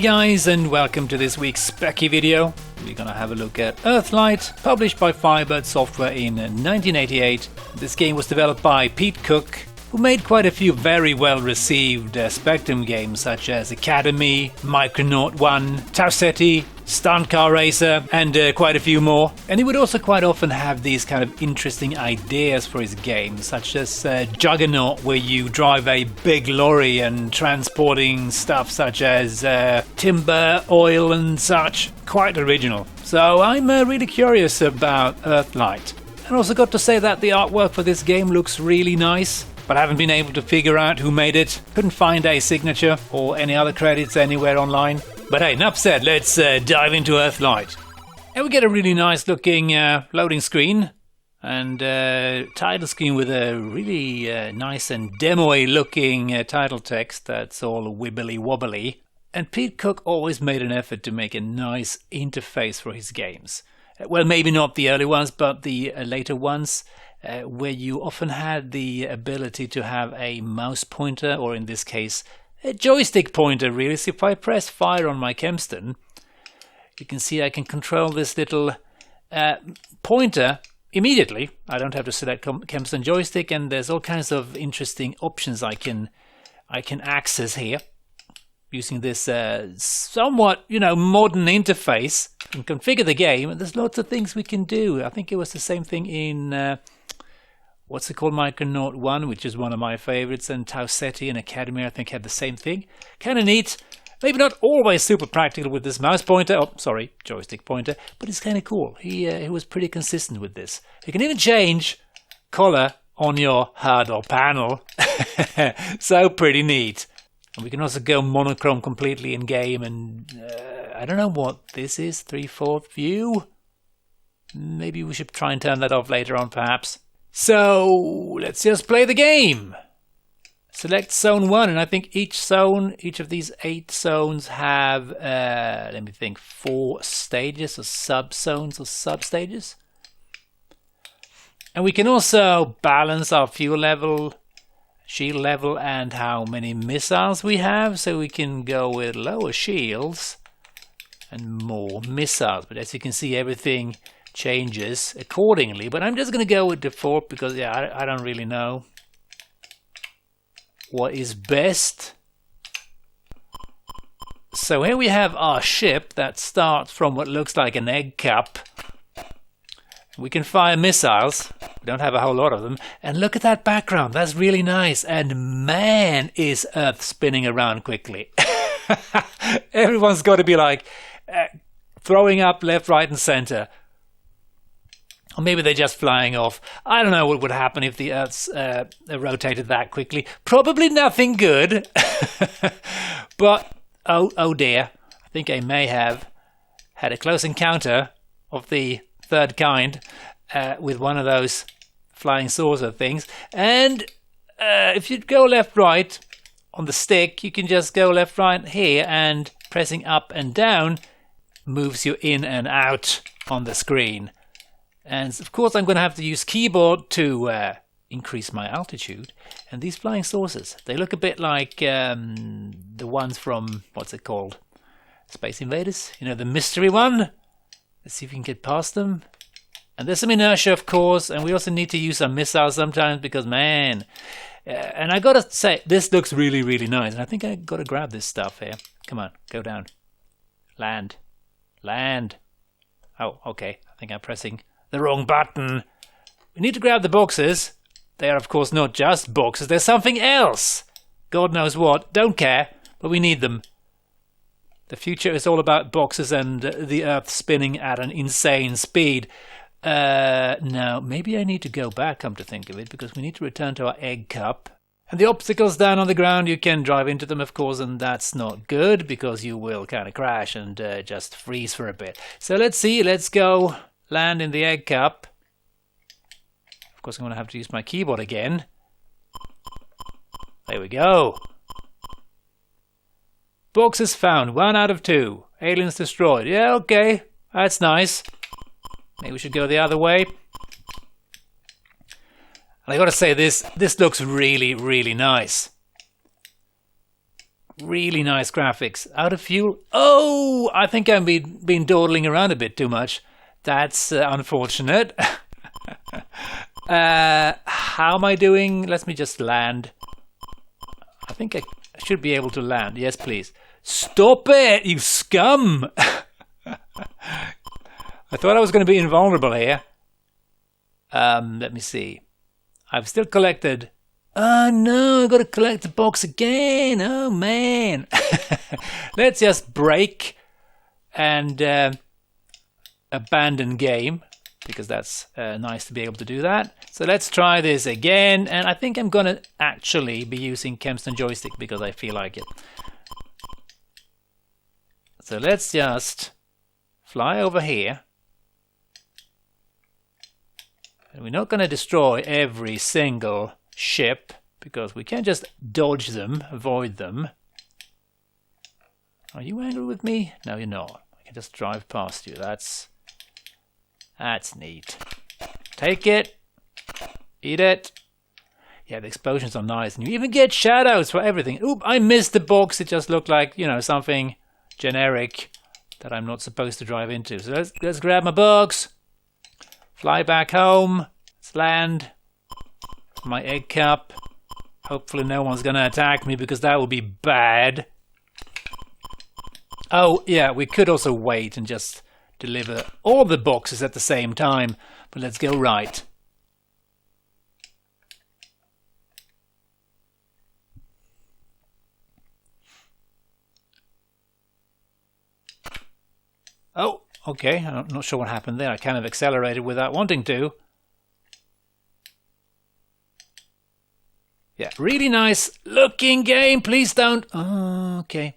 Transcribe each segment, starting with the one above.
guys, and welcome to this week's Specky video. We're gonna have a look at Earthlight, published by Firebird Software in 1988. This game was developed by Pete Cook, who made quite a few very well received Spectrum games such as Academy, Micronaut 1, Tau Ceti, Stunt Car Racer, and quite a few more. And he would also quite often have these kind of interesting ideas for his games, such as Juggernaut, where you drive a big lorry and transporting stuff such as timber, oil and such. Quite original. So I'm really curious about Earthlight. And also got to say that the artwork for this game looks really nice, but I haven't been able to figure out who made it. Couldn't find a signature or any other credits anywhere online. But hey, enough said, let's dive into Earthlight. And we get a really nice looking loading screen and title screen with a really nice and demo-y looking title text that's all wibbly wobbly. And Pete Cook always made an effort to make a nice interface for his games. Well, maybe not the early ones, but the later ones, where you often had the ability to have a mouse pointer, or in this case, a joystick pointer, really. So if I press fire on my Kempston, you can see I can control this little pointer immediately. I don't have to select Kempston joystick, and there's all kinds of interesting options I can access here using this somewhat, modern interface. You can configure the game, and there's lots of things we can do. I think it was the same thing in what's it called, Micronaut 1, which is one of my favorites, and Tau Ceti and Academy, I think, had the same thing. Kind of neat. Maybe not always super practical with this mouse pointer. Oh, sorry, joystick pointer. But it's kind of cool. He was pretty consistent with this. You can even change color on your HUD or panel. So pretty neat. And we can also go monochrome completely in game, and I don't know what this is, 3/4 view? Maybe we should try and turn that off later on, perhaps. So let's just play the game. Select zone 1, and I think each of these 8 zones have, 4 stages or sub-zones or sub-stages. And we can also balance our fuel level, shield level, and how many missiles we have. So we can go with lower shields and more missiles. But as you can see, everything changes accordingly, but I'm just going to go with default because I don't really know what is best. So here we have our ship that starts from what looks like an egg cup. We can fire missiles. We don't have a whole lot of them. And look at that background. That's really nice. And man, is Earth spinning around quickly. Everyone's got to be like throwing up left, right and center. Or maybe they're just flying off. I don't know what would happen if the Earth's rotated that quickly. Probably nothing good. But, oh dear. I think I may have had a close encounter of the third kind with one of those flying saucer things. And if you go left, right on the stick, you can just go left, right here, and pressing up and down moves you in and out on the screen. And of course I'm going to have to use keyboard to increase my altitude. And these flying saucers, they look a bit like the ones from, what's it called? Space Invaders? The mystery one? Let's see if we can get past them. And there's some inertia, of course, and we also need to use some missiles sometimes because, man. And I gotta say, this looks really, really nice. And I think I gotta grab this stuff here. Come on, go down. Land. Land. Oh, okay. I think I'm pressing the wrong button. We need to grab the boxes. They are, of course, not just boxes. There's something else. God knows what. Don't care, but we need them. The future is all about boxes and the Earth spinning at an insane speed. Now, maybe I need to go back, come to think of it, because we need to return to our egg cup. And the obstacles down on the ground, you can drive into them, of course, and that's not good because you will kind of crash and just freeze for a bit. So let's see. Let's go land in the egg cup. Of course, I'm going to have to use my keyboard again. There we go. Boxes found. 1 out of 2. Aliens destroyed. Yeah, okay. That's nice. Maybe we should go the other way. And I gotta say, this looks really, really nice. Really nice graphics. Out of fuel. Oh, I think I've been dawdling around a bit too much. That's unfortunate. How am I doing? Let me just land. I think I should be able to land. Yes, please. Stop it, you scum! I thought I was going to be invulnerable here. Let me see. I've still collected... Oh no, I've got to collect the box again. Oh man. Let's just break and abandon game, because that's nice to be able to do that. So let's try this again, and I think I'm going to actually be using Kempston joystick because I feel like it. So let's just fly over here. And we're not going to destroy every single ship, because we can't just dodge them, avoid them. Are you angry with me? No, you're not. I can just drive past you. That's neat. Take it. Eat it. Yeah, the explosions are nice. And you even get shadows for everything. Oop, I missed the box. It just looked like, you know, something generic that I'm not supposed to drive into. So let's grab my box. Fly back home. Let's land. My egg cup. Hopefully no one's going to attack me, because that would be bad. Oh, yeah, we could also wait and just deliver all the boxes at the same time. But let's go right. Oh, okay. I'm not sure what happened there. I kind of accelerated without wanting to. Yeah, really nice looking game. Please don't. Oh, okay.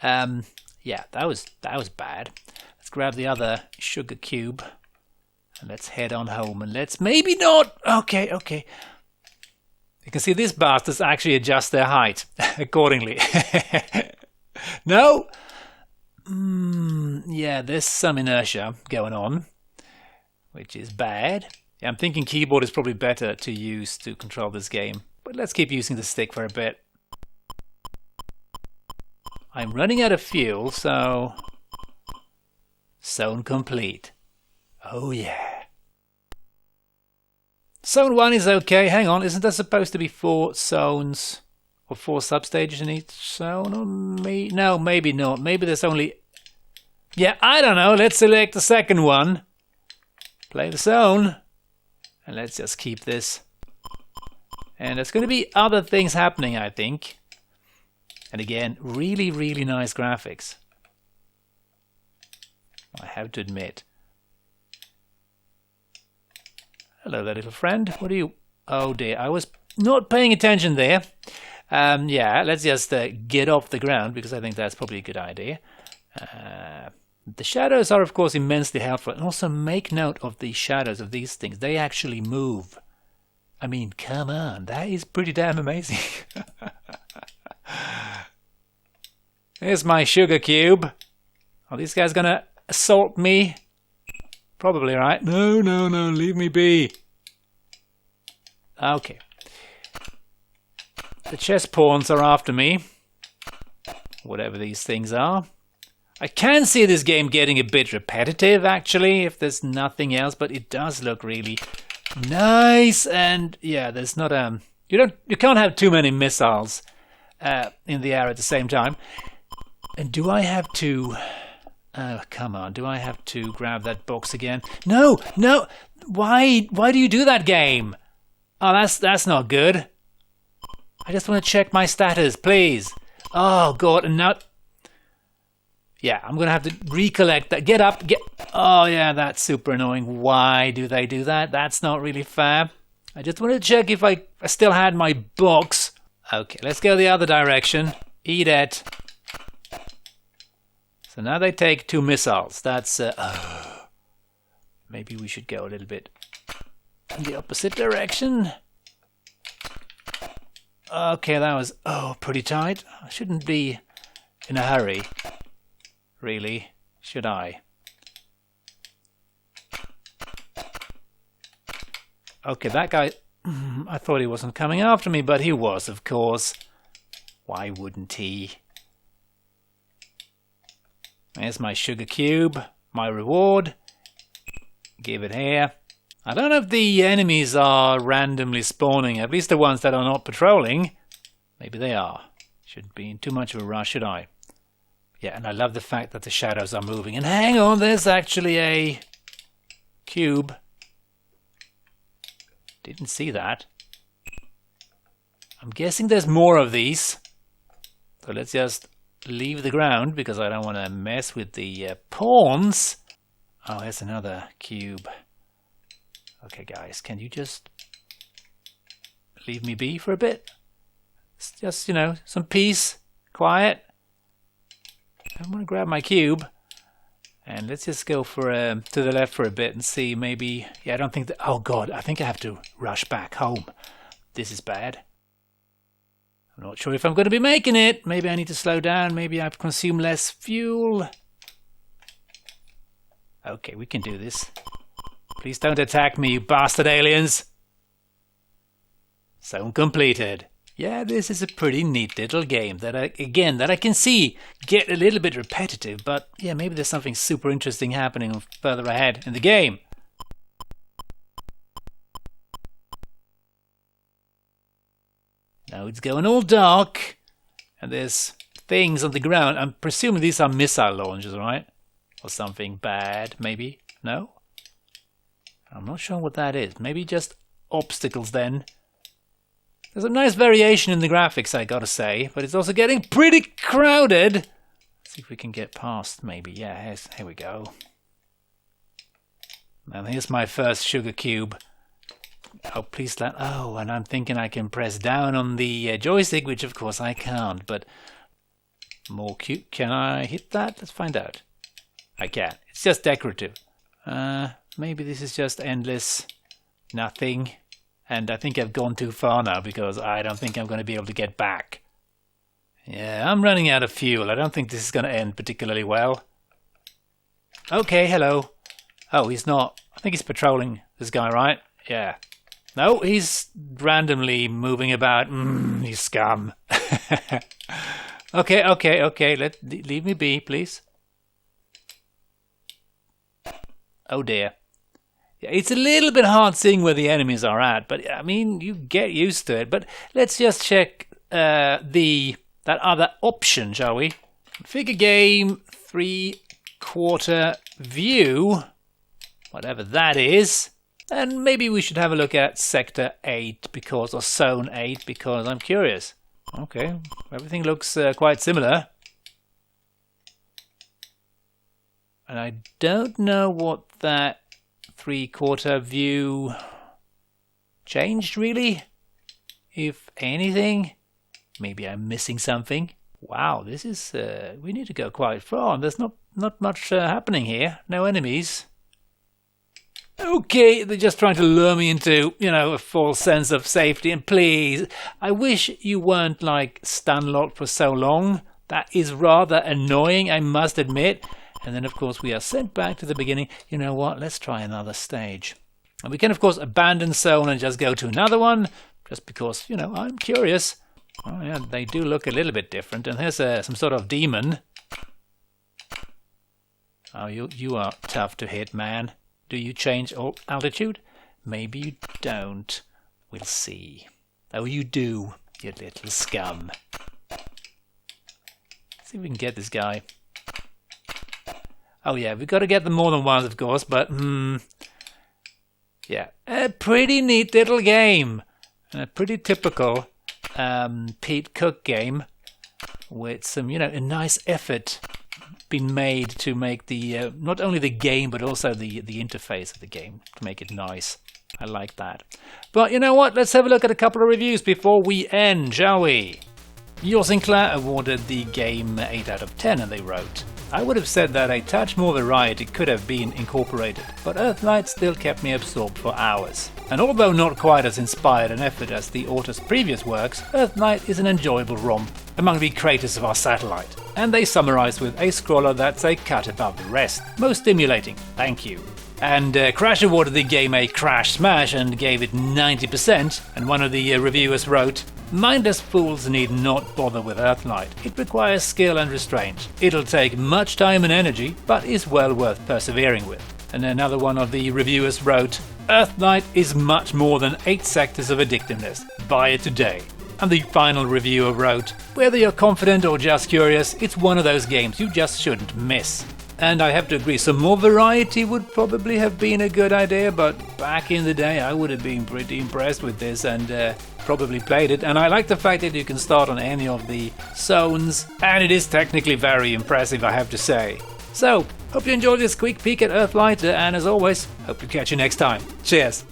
Yeah, that was bad. Let's grab the other sugar cube and let's head on home. And let's maybe not. Okay. You can see these bastards actually adjust their height accordingly. No. Yeah, there's some inertia going on, which is bad. Yeah, I'm thinking keyboard is probably better to use to control this game. But let's keep using the stick for a bit. I'm running out of fuel, so... Zone complete. Oh yeah. Zone 1 is okay. Hang on, isn't there supposed to be 4 zones or 4 substages in each zone? Or no, maybe not. Maybe there's only... Yeah, I don't know. Let's select the second one. Play the zone. And let's just keep this. And there's going to be other things happening, I think. And again, really, really nice graphics. I have to admit. Hello there, little friend. What are you... Oh dear, I was not paying attention there. Yeah, let's just get off the ground, because I think that's probably a good idea. The shadows are, of course, immensely helpful. And also make note of the shadows of these things. They actually move. I mean, come on, that is pretty damn amazing. Here's my sugar cube. Are these guys gonna assault me? Probably, right? No, leave me be. Okay. The chess pawns are after me. Whatever these things are. I can see this game getting a bit repetitive, actually, if there's nothing else, but it does look really... nice. And yeah, there's not you can't have too many missiles in the air at the same time. And do I have to come on, do I have to grab that box again? No, why do you do that, game? Oh, that's not good. I just want to check my status, please. Oh god. And now, yeah, I'm gonna have to recollect that. Get up, get... Oh yeah, that's super annoying. Why do they do that? That's not really fair. I just wanted to check if I still had my box. Okay, let's go the other direction. Eat it. So now they take 2 missiles. That's... maybe we should go a little bit in the opposite direction. Okay, that was... Oh, pretty tight. I shouldn't be in a hurry. Really? Should I? Okay, that guy... I thought he wasn't coming after me, but he was, of course. Why wouldn't he? There's my sugar cube, my reward. Give it here. I don't know if the enemies are randomly spawning, at least the ones that are not patrolling. Maybe they are. Shouldn't be in too much of a rush, should I? Yeah, and I love the fact that the shadows are moving. And hang on, there's actually a cube. Didn't see that. I'm guessing there's more of these. So let's just leave the ground because I don't want to mess with the pawns. Oh, here's another cube. Okay, guys, can you just leave me be for a bit? It's just, you know, some peace, quiet. I'm going to grab my cube. And let's just go for to the left for a bit and see maybe... Yeah, I don't think that... Oh, God, I think I have to rush back home. This is bad. I'm not sure if I'm going to be making it. Maybe I need to slow down. Maybe I've consumed less fuel. Okay, we can do this. Please don't attack me, you bastard aliens. Zone completed. Yeah, this is a pretty neat little game that I can see get a little bit repetitive, but yeah, maybe there's something super interesting happening further ahead in the game. Now it's going all dark, and there's things on the ground. I'm presuming these are missile launchers, right? Or something bad, maybe? No? I'm not sure what that is. Maybe just obstacles then. There's a nice variation in the graphics, I gotta say, but it's also getting pretty crowded. Let's see if we can get past, maybe. Yeah, here we go. And here's my first sugar cube. Oh, please land. Oh, and I'm thinking I can press down on the joystick, which of course I can't, but more cube. Can I hit that? Let's find out. I can. It's just decorative. Maybe this is just endless nothing. And I think I've gone too far now because I don't think I'm going to be able to get back. Yeah, I'm running out of fuel. I don't think this is going to end particularly well. Okay, hello. Oh, he's not. I think he's patrolling this guy, right? Yeah. No, he's randomly moving about. You scum. Okay. Leave me be, please. Oh dear. Yeah, it's a little bit hard seeing where the enemies are at, but I mean, you get used to it. But let's just check that other option, shall we? Figure game 3/4 view, whatever that is. And maybe we should have a look at Sector 8 because, or Zone 8 because I'm curious. Okay, everything looks quite similar. And I don't know what that 3/4 view changed really. If anything, maybe I'm missing something. Wow, this is, we need to go quite far. There's not much happening here. No enemies. Okay, they're just trying to lure me into, you know, a false sense of safety. And please, I wish you weren't like stun locked for so long. That is rather annoying, I must admit. And then, of course, we are sent back to the beginning. You know what? Let's try another stage. And we can, of course, abandon zone and just go to another one. Just because, you know, I'm curious. Oh, yeah, they do look a little bit different. And here's some sort of demon. Oh, you are tough to hit, man. Do you change altitude? Maybe you don't. We'll see. Oh, you do, you little scum. Let's see if we can get this guy. Oh yeah, we've got to get them more than once, of course, but yeah, a pretty neat little game. A pretty typical Pete Cook game with some, you know, a nice effort been made to make the not only the game but also the interface of the game to make it nice. I like that. But you know what? Let's have a look at a couple of reviews before we end, shall we? Your Sinclair awarded the game 8 out of 10, and they wrote, I would have said that a touch more variety could have been incorporated, but Earthlight still kept me absorbed for hours. And although not quite as inspired an effort as the author's previous works, Earthlight is an enjoyable romp among the creators of our satellite. And they summarize with a scroller that's a cut above the rest. Most stimulating, thank you. And Crash awarded the game a crash smash and gave it 90%, and one of the reviewers wrote, "Mindless fools need not bother with Earthlight. It requires skill and restraint. It'll take much time and energy, but is well worth persevering with." And another one of the reviewers wrote, "Earthlight is much more than 8 sectors of addictiveness. Buy it today." And the final reviewer wrote, "Whether you're confident or just curious, it's one of those games you just shouldn't miss." And I have to agree, some more variety would probably have been a good idea, but back in the day I would have been pretty impressed with this and probably played it. And I like the fact that you can start on any of the zones, and it is technically very impressive, I have to say. So, hope you enjoyed this quick peek at Earthlight, and as always, hope to catch you next time. Cheers!